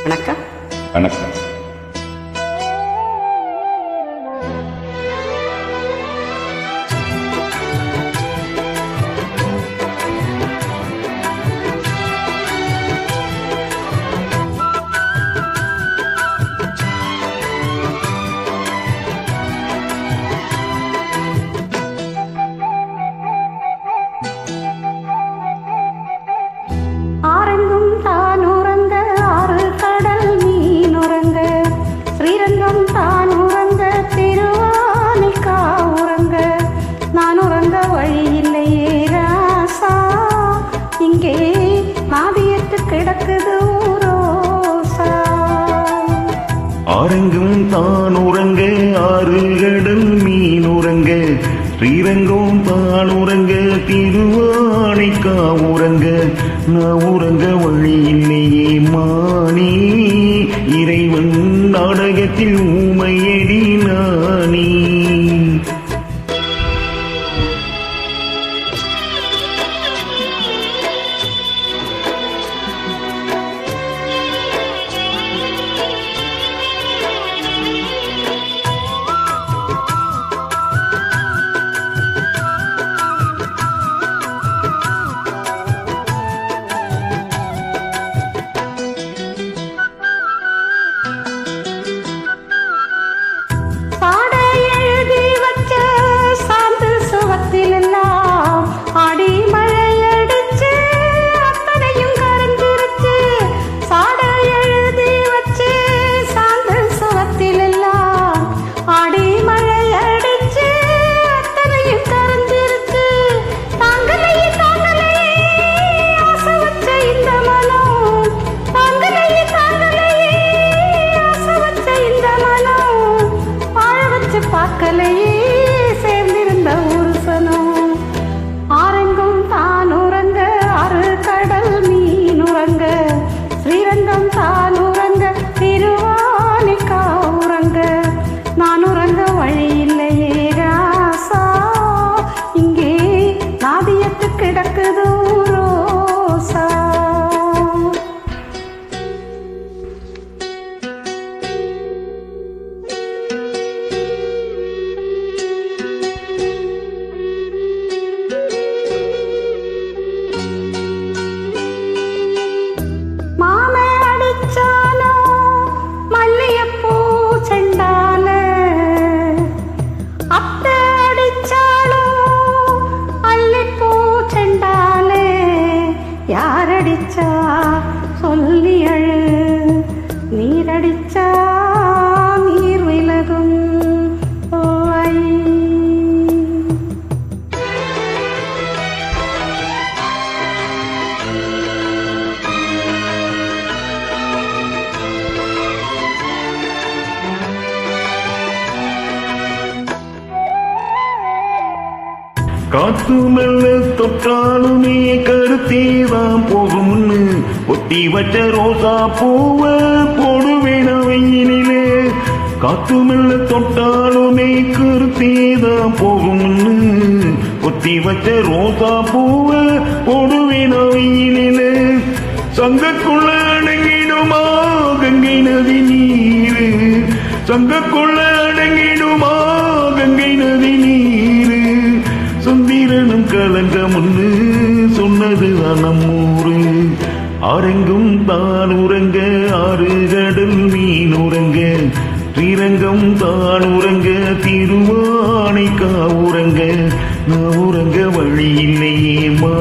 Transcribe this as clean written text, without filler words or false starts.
வணக்கம். வணக்கம். ஆரெங்கும் தான் உறங்க ஆறு கடல் மீன் உறங்க ஸ்ரீரங்கம் தான் உறங்க திருவானிக்கா உறங்க நான் உறங்க வழி இல்லையே ராசா இங்கே நாதியத்து கிடக்குது ரோசா. ஆரெங்கும் தான் உறங்க ஆறு கடல் மீன் உறங்க ஸ்ரீரங்கம் தான் உறங்க திருவானைக்கா உறங்க நான் உறங்க வழி இல்லையே மானி இறைவன் நாடகத்தில் ஊமையடி நானி. பார்க்கலையே சேர்ந்திருந்த உருசனம். ஆரெங்கும் தான் உறங்க ஆறு கடல் மீன் உறங்க ஸ்ரீரங்கம் தான் உறங்க திருவானிக்கா உறங்க நான் உறங்க வழி இல்லையே ராசா இங்கே நாதியத்து கிடக்குது ரோசா. யாரடிச்சா சொல்லி அழு நீரடிச்சா நீர் விலகும் ஓய். காத்து மெல்ல தொட்டாலுமே கருத்தேதான் போகும்னு ஒட்டி வச்ச ரோசா பூவ போடுவேன வெயிலே. காத்து மெல்ல தொட்டாலுமே கருத்தேதான் போகும்னு ஒட்டி வச்ச ரோசா பூவ போடுவேன வெயிலே. சங்கக்குள்ள அடங்கிடுமா கங்கை நதி நீரு சங்கக்குள்ள அடங்கிடுமா கங்கை நதி நீரு. சுந்தீரனும் கலங்க முன்னு சொன்னது நம்மூரு. ஆரெங்கும் தான் உறங்க ஆறு கடல் மீன் உறங்க ஸ்ரீரங்கம் தான் உறங்க திருவானைக்கா உறங்க நான் உறங்க வழி இல்லையே மா